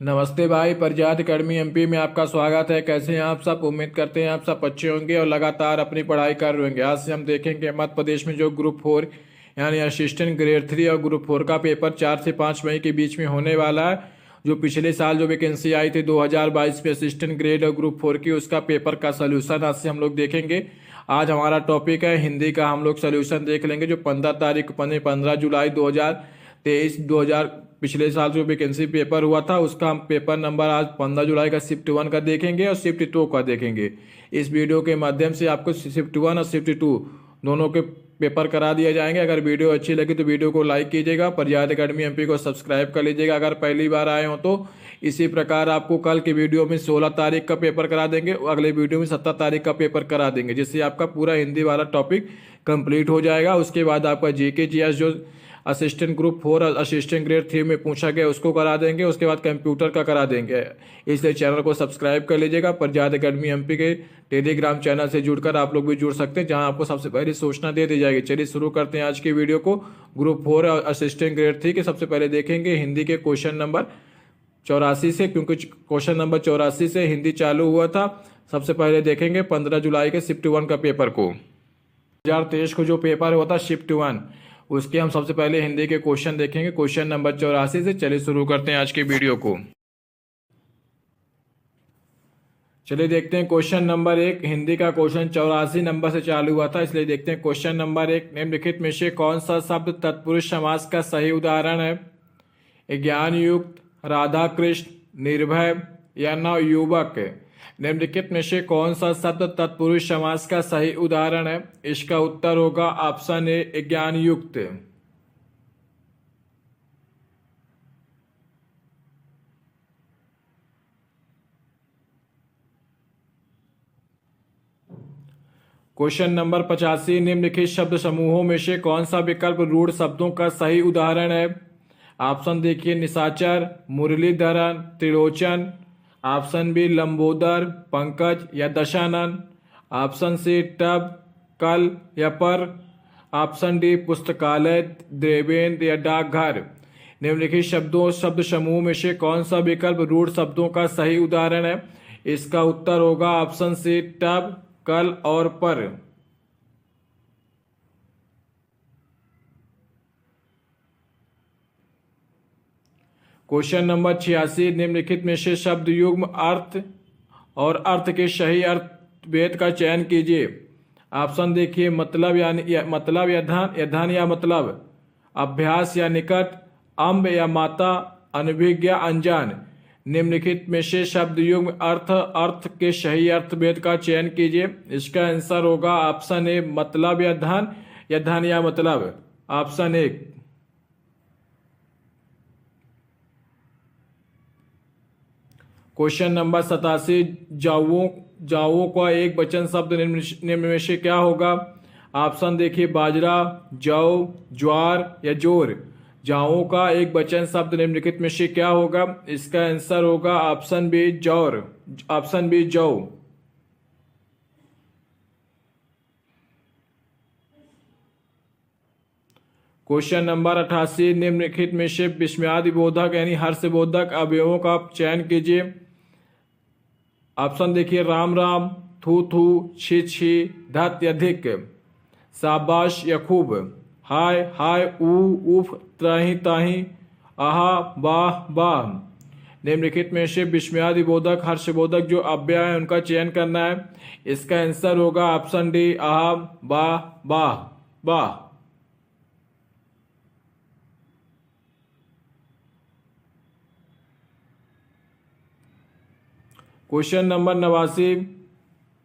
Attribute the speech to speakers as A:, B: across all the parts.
A: नमस्ते भाई। प्रजात academy MP में आपका स्वागत है। कैसे हैं आप सब? उम्मीद करते हैं आप सब अच्छे होंगे और लगातार अपनी पढ़ाई कर रहे होंगे। आज से हम देखेंगे मध्य प्रदेश में जो ग्रुप 4 यानी असिस्टेंट ग्रेड 3 और ग्रुप 4 का पेपर 4 से 5 मई के बीच में होने वाला है। जो पिछले साल जो वैकेंसी आई थी 2022 में असिस्टेंट ग्रेड और ग्रुप 4 की, उसका पेपर का सोल्यूशन आज से हम लोग देखेंगे। आज हमारा टॉपिक है हिंदी का। हम लोग सोल्यूशन देख लेंगे जो 15 जुलाई 2023 पिछले साल जो वैकेंसी पेपर हुआ था उसका हम पेपर नंबर आज 15 जुलाई का शिफ्ट 1 का देखेंगे और शिफ्ट 2 का देखेंगे। इस वीडियो के माध्यम से आपको शिफ्ट 1 और शिफ्ट 2 दोनों के पेपर करा दिए जाएंगे। अगर वीडियो अच्छी लगी तो वीडियो को लाइक कीजिएगा, प्रजात अकेडमी एमपी को सब्सक्राइब कर लीजिएगा अगर पहली बार आए हो तो। इसी प्रकार आपको कल की वीडियो में 16 तारीख का पेपर करा देंगे, अगले वीडियो में 17 तारीख का पेपर करा देंगे, जिससे आपका पूरा हिंदी वाला टॉपिक कंप्लीट हो जाएगा। उसके बाद आपका जीके जीएस जो असिस्टेंट ग्रुप 4 और असिस्टेंट ग्रेड 3 में पूछा गया उसको करा देंगे। उसके बाद कंप्यूटर का करा देंगे। इसलिए चैनल को सब्सक्राइब कर लीजिएगा। प्रजात अकेडमी एमपी के टेलीग्राम चैनल से जुड़कर आप लोग भी जुड़ सकते हैं, जहां आपको सबसे पहले सूचना दे दी जाएगी। चलिए शुरू करते हैं आज की वीडियो को। ग्रुप 4 और असिस्टेंट ग्रेड 3 के सबसे पहले देखेंगे हिंदी के क्वेश्चन नंबर 84 से, क्योंकि क्वेश्चन नंबर 84 से हिंदी चालू हुआ था। सबसे पहले देखेंगे 15 जुलाई के शिफ्ट 1 का पेपर को। 2023 को जो पेपर हुआ था शिफ्ट 1, उसके हम सबसे पहले हिंदी के क्वेश्चन देखेंगे क्वेश्चन नंबर 84 से। चलिए शुरू करते हैं आज की वीडियो को। चलिए देखते हैं क्वेश्चन नंबर 1। हिंदी का क्वेश्चन 84 नंबर से चालू हुआ था, इसलिए देखते हैं क्वेश्चन नंबर 1। निम्नलिखित में से कौन सा शब्द तत्पुरुष समास का सही उदाहरण है? ज्ञान युक्त, राधा कृष्ण, निर्भय या नवयुवक। निम्नलिखित में से कौन सा शब्द तत्पुरुष समास का सही उदाहरण है? इसका उत्तर होगा ऑप्शन ए, ज्ञान युक्त। Question number 85। निम्नलिखित शब्द समूहों में से कौन सा विकल्प रूढ़ शब्दों का सही उदाहरण है? ऑप्शन देखिए, निशाचर, मुरलीधरन, त्रिलोचन। ऑप्शन बी, लंबोदर, पंकज या दशानन। ऑप्शन सी, टब, कल या पर। ऑप्शन डी, पुस्तकालय, देवेंद्र या डाकघर। निम्नलिखित शब्द समूह में से कौन सा विकल्प रूढ़ शब्दों का सही उदाहरण है? इसका उत्तर होगा ऑप्शन सी, टब, कल और पर। Question number 86। निम्नलिखित में से शब्द युग्म अर्थ और अर्थ के सही अर्थ भेद का चयन कीजिए। ऑप्शन देखिए, मतलब मतलब या धन या मतलब, अभ्यास या निकट, अम्ब या माता, अनभिज्ञ या अनजान। निम्नलिखित में से शब्द युग्म अर्थ के सही अर्थ भेद का चयन कीजिए। इसका आंसर होगा ऑप्शन ए, मतलब या धन या मतलब। Option A. Question number 87। जाओ का एक वचन शब्द निम्न में से क्या होगा? ऑप्शन देखिए, बाजरा, जौ, ज्वार या जोर। जाओ का एक वचन शब्द निम्नलिखित में से क्या होगा? इसका आंसर होगा ऑप्शन बी, जौर। ऑप्शन बी, जौ। Question number 88। निम्नलिखित में से विस्मयादि बोधक यानी हर्षबोधक अवयवों का चयन कीजिए। ऑप्शन देखिए, राम राम, थू थू, छी छी, धत या धिक। शाबाश या खूब, हाय हाय, ऊ उफ, त्राही ताही, आहा वाह वाह। निम्नलिखित में से विस्मयादि बोधक हर्षबोधक जो अव्यय है उनका चयन करना है। इसका आंसर होगा ऑप्शन डी, आहा वाह वाह वाह। Question number 89।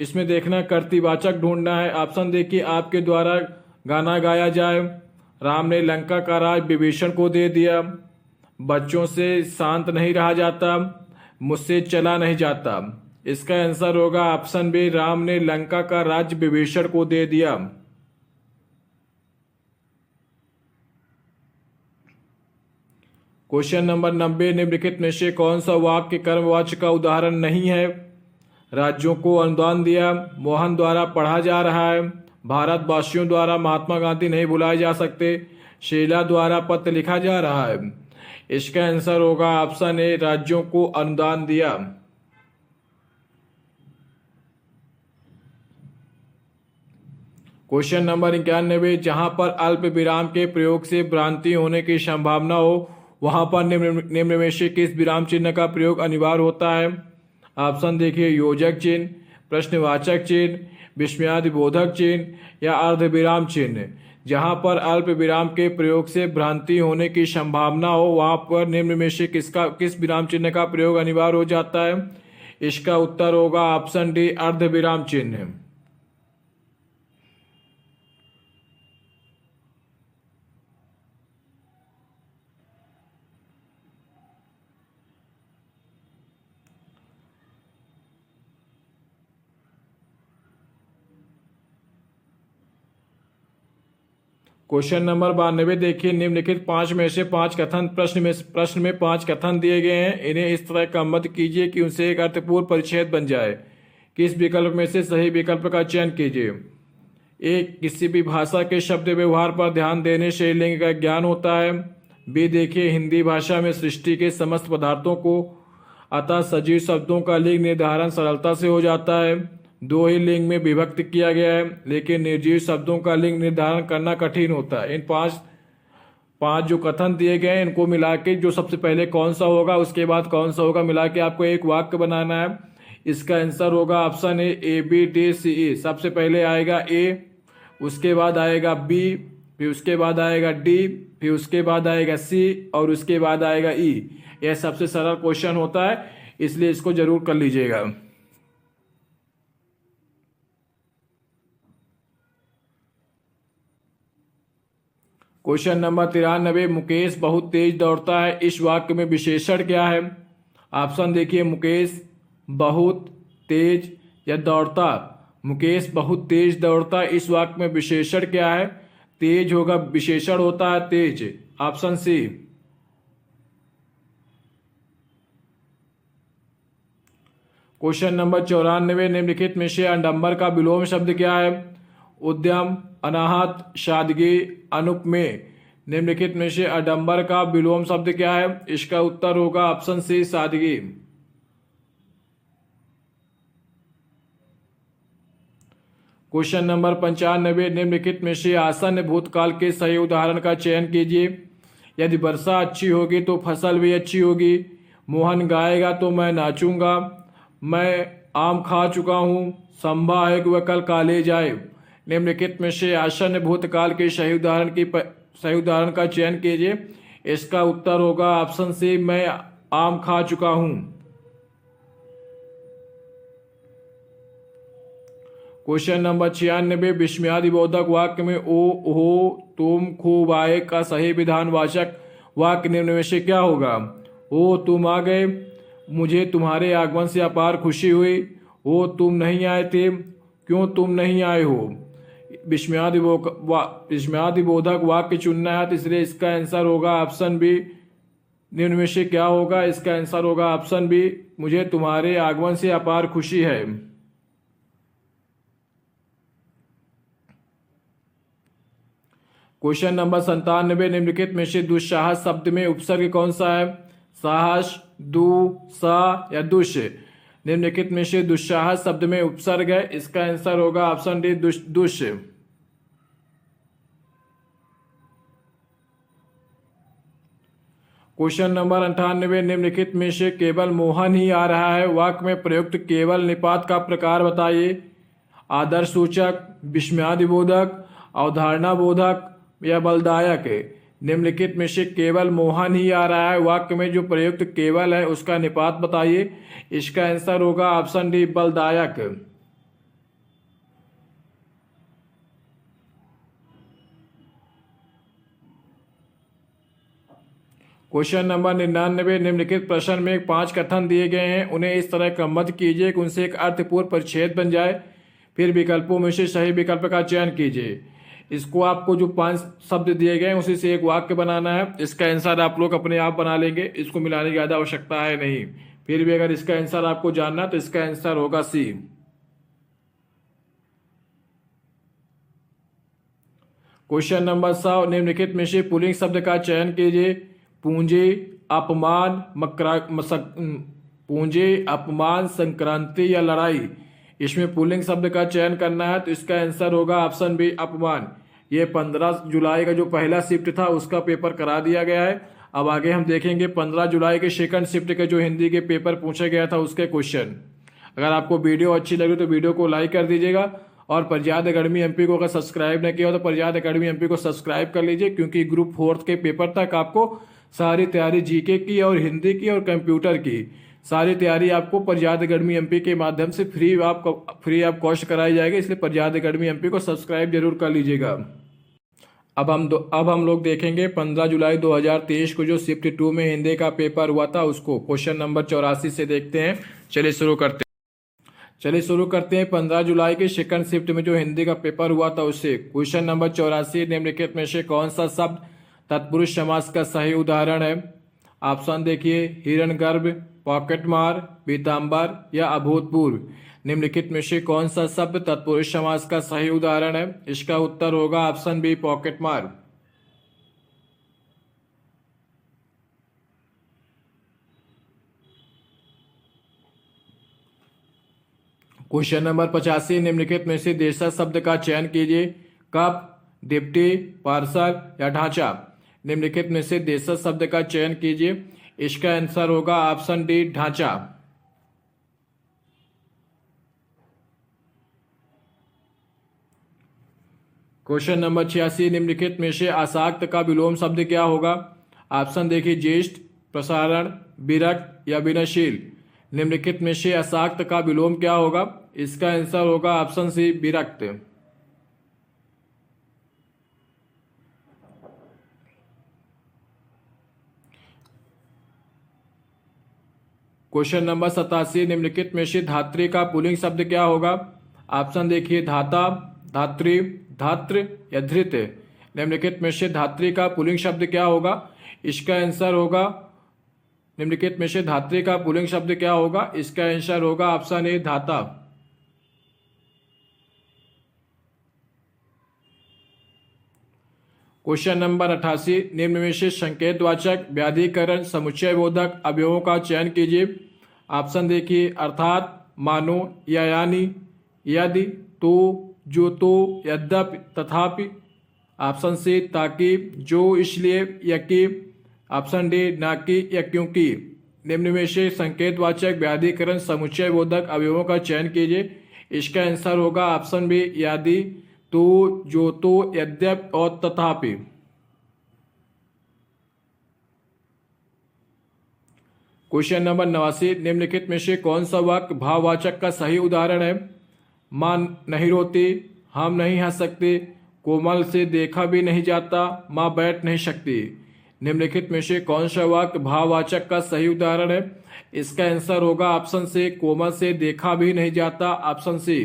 A: इसमें देखना कर्तृवाचक ढूंढना है। ऑप्शन देखिए, आपके द्वारा गाना गाया जाए, राम ने लंका का राज विभीषण को दे दिया, बच्चों से शांत नहीं रहा जाता, मुझसे चला नहीं जाता। इसका आंसर होगा ऑप्शन बी, राम ने लंका का राज विभीषण को दे दिया। Question number 90। निम्नलिखित में से कौन सा वाक्य कर्मवाच्य का उदाहरण नहीं है? राज्यों को अनुदान दिया, मोहन द्वारा पढ़ा जा रहा है, भारतवासियों द्वारा महात्मा गांधी नहीं भुलाए जा सकते, शीला द्वारा पत्र लिखा जा रहा है। इसका आंसर होगा ऑप्शन ए, राज्यों को अनुदान दिया। क्वेश्चन नंबर 91, जहां पर अल्प विराम के प्रयोग से भ्रांति होने की संभावना हो वहां पर निम्न में से किस विराम चिन्ह का प्रयोग अनिवार्य होता है? ऑप्शन देखिए, योजक चिन्ह, प्रश्नवाचक चिन्ह, विस्मयादिबोधक चिन्ह या अर्धविराम चिन्ह। जहां पर अल्प विराम के प्रयोग से भ्रांति होने की संभावना हो वहां पर निम्न में से किस विराम चिन्ह का प्रयोग अनिवार्य हो जाता है? इसका उत्तर होगा ऑप्शन डी, अर्धविराम चिन्ह। क्वेश्चन नंबर 92 देखिए, निम्नलिखित 5 में से 5 कथन प्रश्न में 5 कथन दिए गए हैं। इन्हें इस तरह क्रमबद्ध कीजिए कि उनसे एक अर्थपूर्ण परिच्छेद बन जाए। किस विकल्प में से सही विकल्प का चयन कीजिए? एक, किसी भी भाषा के शब्द व्यवहार पर ध्यान देने से लिंग का ज्ञान होता है। बी देखिए, हिंदी भाषा में सृष्टि के समस्त पदार्थों को अतः सजीव शब्दों का लिंग निर्धारण सरलता से हो जाता है। 2 ही लिंग में विभक्त किया गया है, लेकिन निर्जीव शब्दों का लिंग निर्धारण करना कठिन होता है। इन पांच जो कथन दिए गए हैं इनको मिला के जो सबसे पहले कौन सा होगा उसके बाद कौन सा होगा मिला के आपको एक वाक्य बनाना है। इसका आंसर होगा ऑप्शन ए, बी, डी, सी, ई। सबसे पहले आएगा ए, उसके बाद आएगा बी, फिर उसके बाद आएगा डी, फिर उसके बाद आएगा सी और उसके बाद आएगा ई। यह सबसे सरल क्वेश्चन होता है, इसलिए इसको जरूर कर लीजिएगा। क्वेश्चन नंबर 93, मुकेश बहुत तेज दौड़ता है, इस वाक्य में विशेषण क्या है? ऑप्शन देखिए, मुकेश बहुत तेज या दौड़ता। मुकेश बहुत तेज दौड़ता, इस वाक्य में विशेषण क्या है? तेज होगा, विशेषण होता है तेज। Option C. क्वेश्चन नंबर 94, निम्नलिखित में से अडंबर का विलोम शब्द क्या है? उद्यम, अनाहत, सादगी, अनुपमेय। निम्नलिखित में से अडंबर का विलोम शब्द क्या है? इसका उत्तर होगा ऑप्शन सी, सादगी। क्वेश्चन नंबर 95, निम्नलिखित में से आसन्न भूतकाल के सही उदाहरण का चयन कीजिए। यदि वर्षा अच्छी होगी तो फसल भी अच्छी होगी। मोहन गाएगा तो मैं नाचूंगा। मैं आम खा चुका हूँ। संभव है कि वह कल कॉलेज आए। निम्नलिखित में से आसन्न भूतकाल के सही उदाहरण का चयन कीजिए। इसका उत्तर होगा ऑप्शन सी, मैं आम खा चुका हूं। क्वेश्चन नंबर 96, विस्मयादिबोधक वाक्य में ओ, हो, तुम, खूब आए का सही विधानवाचक वाक्य निम्न में से क्या होगा? ओ, तुम आ गए, मुझे तुम्हारे आगमन से अपार खुशी हुई। ओ, तुम नहीं आए थे, क्यों तुम नहीं आए हो? विस्मयादिबोधक वाक्य चुनना है, तो इसलिए इसका आंसर होगा ऑप्शन बी। निम्न में से क्या होगा? इसका आंसर होगा ऑप्शन बी, मुझे तुम्हारे आगमन से अपार खुशी है। क्वेश्चन नंबर 97, निम्नलिखित में से दुस्साहस शब्द में उपसर्ग कौन सा है? साहस, दु, सा या दुष्। निम्नलिखित में से दुस्साहस शब्द में उपसर्ग है, इसका आंसर होगा ऑप्शन डी, दुष्। क्वेश्चन नंबर 98, निम्नलिखित में से केवल मोहन ही आ रहा है वाक्य में प्रयुक्त केवल निपात का प्रकार बताइए। आदर्श सूचक, विस्मयादिबोधक, अवधारणा बोधक या बलदायक। निम्नलिखित में से केवल मोहन ही आ रहा है वाक्य में जो प्रयुक्त केवल है उसका निपात बताइए। इसका आंसर होगा ऑप्शन डी, बलदायक। क्वेश्चन नंबर 99, निम्नलिखित प्रश्न में 5 कथन दिए गए हैं, उन्हें इस तरह क्रमबद्ध कीजिए कि उनसे एक अर्थपूर्ण परिच्छेद बन जाए। फिर विकल्पों में से सही विकल्प का चयन कीजिए। इसको आपको जो 5 शब्द दिए गए हैं उसी से एक वाक्य बनाना है। इसका आंसर आप लोग अपने आप बना लेंगे, इसको मिलाने की ज़्यादा आवश्यकता है नहीं। फिर भी अगर इसका आंसर आपको जानना तो इसका आंसर होगा सी। क्वेश्चन नंबर 100, निम्नलिखित में से पुल्लिंग शब्द का चयन कीजिए। पूंजी, अपमान पूंजी, अपमान, संक्रांति या लड़ाई। इसमें पुल्लिंग शब्द का चयन करना है, तो इसका आंसर होगा ऑप्शन बी अपमान। ये 15 जुलाई का जो पहला शिफ्ट था उसका पेपर करा दिया गया है। अब आगे हम देखेंगे 15 जुलाई के सेकंड शिफ्ट के जो हिंदी के पेपर पूछा गया था उसके क्वेश्चन। अगर आपको वीडियो अच्छी लगी तो वीडियो को लाइक कर दीजिएगा, और प्रज्ञात एकेडमी एमपी को अगर सब्सक्राइब नहीं किया हो तो प्रज्ञात एकेडमी एमपी को सब्सक्राइब कर लीजिए, क्योंकि ग्रुप 4 के पेपर तक आपको सारी तैयारी जीके की और हिंदी की और कंप्यूटर की सारी तैयारी आपको प्रज्ञात एकेडमी एमपी के माध्यम से फ्री ऑफ कॉस्ट कराई जाएगी। इसलिए प्रज्ञात एकेडमी एमपी को सब्सक्राइब जरूर कर लीजिएगा। अब हम लोग देखेंगे 15 जुलाई 2023 को जो शिफ्ट 2 में हिंदी का पेपर हुआ था उसको क्वेश्चन नंबर 84 से देखते हैं। चलिए शुरू करते हैं 15 जुलाई के सेकंड शिफ्ट में जो हिंदी का पेपर हुआ था उससे। क्वेश्चन नंबर 84, निम्नलिखित में से कौन सा शब्द तत्पुरुष समास का सही उदाहरण है? ऑप्शन देखिए, हिरणगर्भ, पॉकेटमार, पीताम्बर या अभूतपूर्व। निम्नलिखित में से कौन सा शब्द तत्पुरुष समास का सही उदाहरण है? इसका उत्तर होगा ऑप्शन बी पॉकेटमार। क्वेश्चन नंबर 85, निम्नलिखित में से देशज शब्द का चयन कीजिए। कप, डिप्टी, पार्सल या ढांचा। निम्नलिखित में से देशज शब्द का चयन कीजिए। इसका आंसर होगा ऑप्शन डी ढांचा। क्वेश्चन नंबर 86, निम्नलिखित में से आसक्त का विलोम शब्द क्या होगा? ऑप्शन देखिए, ज्येष्ठ, प्रसारण, विरक्त या विनयशील। निम्नलिखित में से आसक्त का विलोम क्या होगा? इसका आंसर होगा ऑप्शन सी विरक्त। क्वेश्चन नंबर 87, निम्नलिखित में से धात्री का पुल्लिंग शब्द क्या होगा? ऑप्शन देखिए, धाता, धात्री, धात्र या धृत। निम्नलिखित में से धात्री का पुल्लिंग शब्द क्या होगा? इसका आंसर होगा निम्नलिखित में से धात्री का पुल्लिंग शब्द क्या होगा? इसका आंसर होगा ऑप्शन ए धाता। क्वेश्चन नंबर 88, निम्न में से संकेतवाचक, व्याधिकरण, समुच्चय बोधक अवयवों का चयन कीजिए। ऑप्शन देखिए, अर्थात, मानो या यानी, यदि, तो, जो, तो, यद्यपि, तथापि। ऑप्शन सी ताकि, जो, इसलिए या कि। ऑप्शन डी ना कि या क्योंकि। निम्न में से संकेतवाचक, व्याधिकरण, समुच्चय बोधक अवयवों का चयन कीजिए। इसका आंसर होगा ऑप्शन बी यदि, तो, जो, तो, यद्यप और तथापि। क्वेश्चन नंबर 89, निम्नलिखित में से कौन सा वाक्य भाववाचक का सही उदाहरण है? मां नहीं रोती, हम नहीं हंस सकते, कोमल से देखा भी नहीं जाता, मां बैठ नहीं सकती। निम्नलिखित में से कौन सा वाक्य भाववाचक का सही उदाहरण है? इसका आंसर होगा ऑप्शन सी कोमल से देखा भी नहीं जाता। Option C.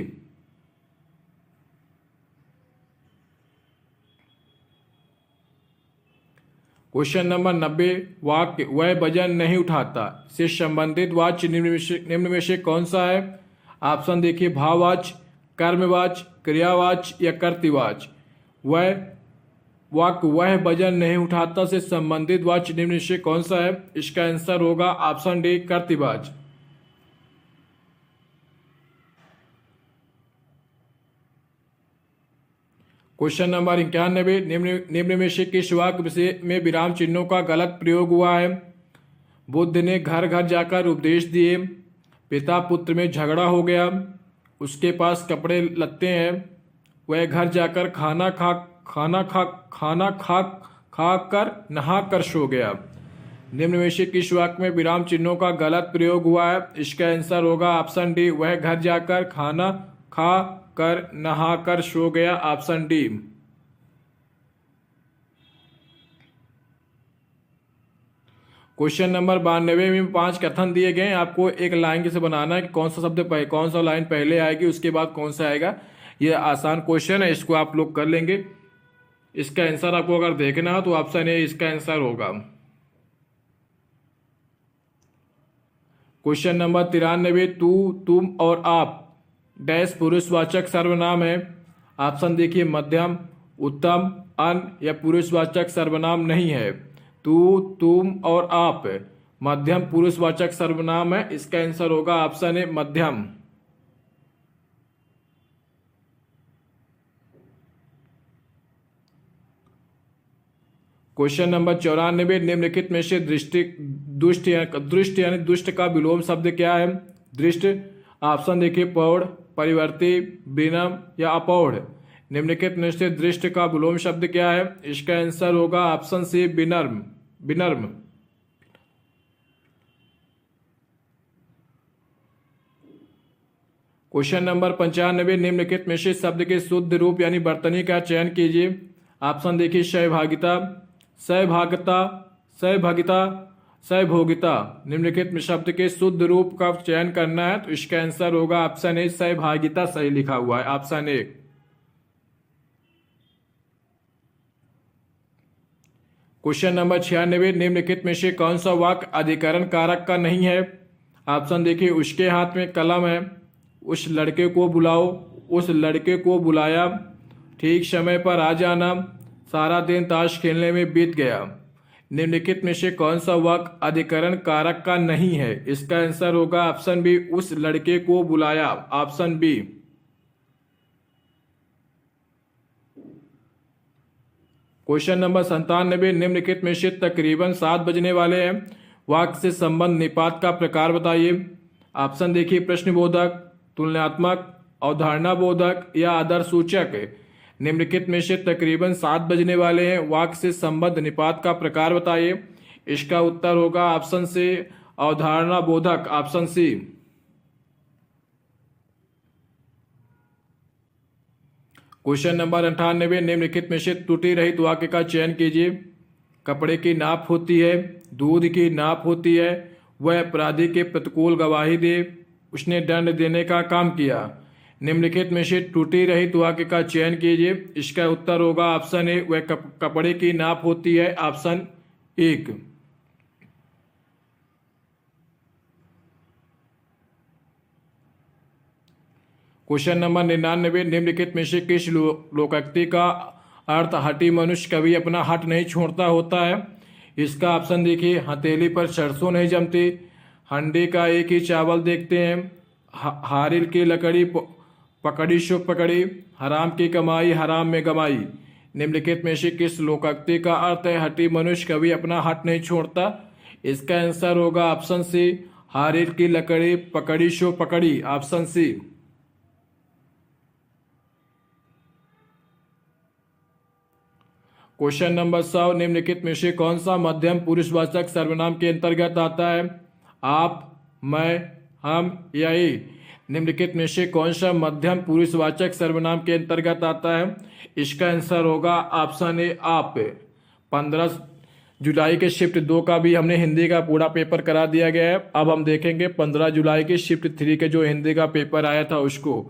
A: क्वेश्चन नंबर 90, वाक्य वह वजन नहीं उठाता से संबंधित वाच्य निम्न में से कौन सा है? ऑप्शन देखिए, भाववाच्य, कर्मवाच्य, क्रियावाच्य या कर्तृवाच्य। वाक्य वह वजन नहीं उठाता से संबंधित वाच्य निम्न में से कौन सा है? इसका आंसर होगा ऑप्शन डी कर्तृवाच्य। क्वेश्चन नंबर 91, निम्न में से किस वाक्य में विराम चिन्हों का गलत प्रयोग हुआ है? बुद्ध ने घर घर जाकर उपदेश दिए, पिता पुत्र में झगड़ा हो गया, उसके पास कपड़े लत्ते हैं, वह घर जाकर खाना खा कर नहा कर सो गया। निम्न में से किस वाक्य में विराम चिन्हों का गलत प्रयोग हुआ है? इसका आंसर होगा ऑप्शन डी वह घर जाकर खाना खा कर नहा कर सो गया। Option D. क्वेश्चन नंबर 92 में 5 कथन दिए गए हैं, आपको एक लाइन से बनाना है कि कौन सा लाइन पहले आएगी उसके बाद कौन सा आएगा। ये आसान क्वेश्चन है, इसको आप लोग कर लेंगे। इसका आंसर आपको अगर देखना हो तो ऑप्शन ए इसका आंसर होगा। क्वेश्चन नंबर 93, तू, तुम और आप डैश पुरुषवाचक सर्वनाम है। ऑप्शन देखिए, मध्यम, उत्तम, अन या पुरुषवाचक सर्वनाम नहीं है। तू, तुम और आप मध्यम पुरुषवाचक सर्वनाम है। इसका आंसर होगा ऑप्शन ए मध्यम। क्वेश्चन नंबर 94, निम्नलिखित में से दृष्ट यानी दुष्ट का विलोम शब्द क्या है? दृष्ट। ऑप्शन देखिए पौढ़, परिवर्ती, विनम्र या अपौढ़। निम्नलिखित में से दृष्ट का विलोम शब्द क्या है? इसका आंसर होगा ऑप्शन सी विनम्र। विनम्र। क्वेश्चन नंबर 95, निम्नलिखित में से शब्द के शुद्ध रूप यानी वर्तनी का चयन कीजिए। ऑप्शन देखिए सहभागिता, सहभागिता, सहभागिता, सहभोगिता। निम्नलिखित में शब्द के शुद्ध रूप का चयन करना है, तो इसका आंसर होगा ऑप्शन ए सहभागिता। सही लिखा हुआ है ऑप्शन ए। क्वेश्चन नंबर 96, निम्नलिखित में से कौन सा वाक्य अधिकरण कारक का नहीं है? ऑप्शन देखिए उसके हाथ में कलम है, उस लड़के को बुलाओ, उस लड़के को बुलाया, ठीक समय पर आ जाना, सारा दिन ताश खेलने में बीत गया। निम्नलिखित में से कौन सा वाक्य अधिकरण कारक का नहीं है? इसका आंसर होगा ऑप्शन बी उस लड़के को बुलाया। Option B. क्वेश्चन नंबर 97, निम्नलिखित में से तकरीबन 7 बजने वाले हैं वाक्य से संबंध निपात का प्रकार बताइए। ऑप्शन देखिए प्रश्नबोधक, तुलनात्मक, अवधारणा बोधक या आदर्श सूचक। निम्नलिखित में से तकरीबन 7 बजने वाले हैं वाक्य से संबंध निपात का प्रकार बताइए। इसका उत्तर होगा ऑप्शन से अवधारणा बोधक। Option C. क्वेश्चन नंबर 98, निम्नलिखित में से त्रुटि रहित वाक्य का चयन कीजिए। कपड़े की नाप होती है, दूध की नाप होती है, वह अपराधी के प्रतिकूल गवाही दे, उसने दंड देने का काम किया। निम्नलिखित में से त्रुटि रहित वाक्य का चयन कीजिए। इसका उत्तर होगा ऑप्शन ए वह कपड़े की नाप होती है। ऑप्शन 1। क्वेश्चन नंबर 99, निम्नलिखित में से किस लोकोक्ति का अर्थ हठी मनुष्य कभी अपना हट नहीं छोड़ता होता है? इसका ऑप्शन देखिए हथेली पर सरसों नहीं जमती, हंडी का एक ही चावल देखते हैं, हारिल की लकड़ी पकड़ी सो पकड़ी, हराम की कमाई हराम में गमाई। निम्नलिखित में से किस लोकोक्ति का अर्थ है हठी मनुष्य कभी अपना हट नहीं छोड़ता? इसका आंसर होगा ऑप्शन सी हारिल की लकड़ी पकड़ी सो पकड़ी। Option C. क्वेश्चन नंबर 100, निम्नलिखित में से कौन सा मध्यम पुरुषवाचक सर्वनाम के अंतर्गत आता है? आप, मैं, हम या ये। निम्नलिखित में से कौन सा मध्यम पुरुषवाचक सर्वनाम के अंतर्गत आता है? इसका आंसर होगा ऑप्शन ए आप। 15 जुलाई के शिफ्ट 2 का भी हमने हिंदी का पूरा पेपर करा दिया गया है। अब हम देखेंगे 15 जुलाई के शिफ्ट 3 के जो हिंदी का पेपर आया था उसको।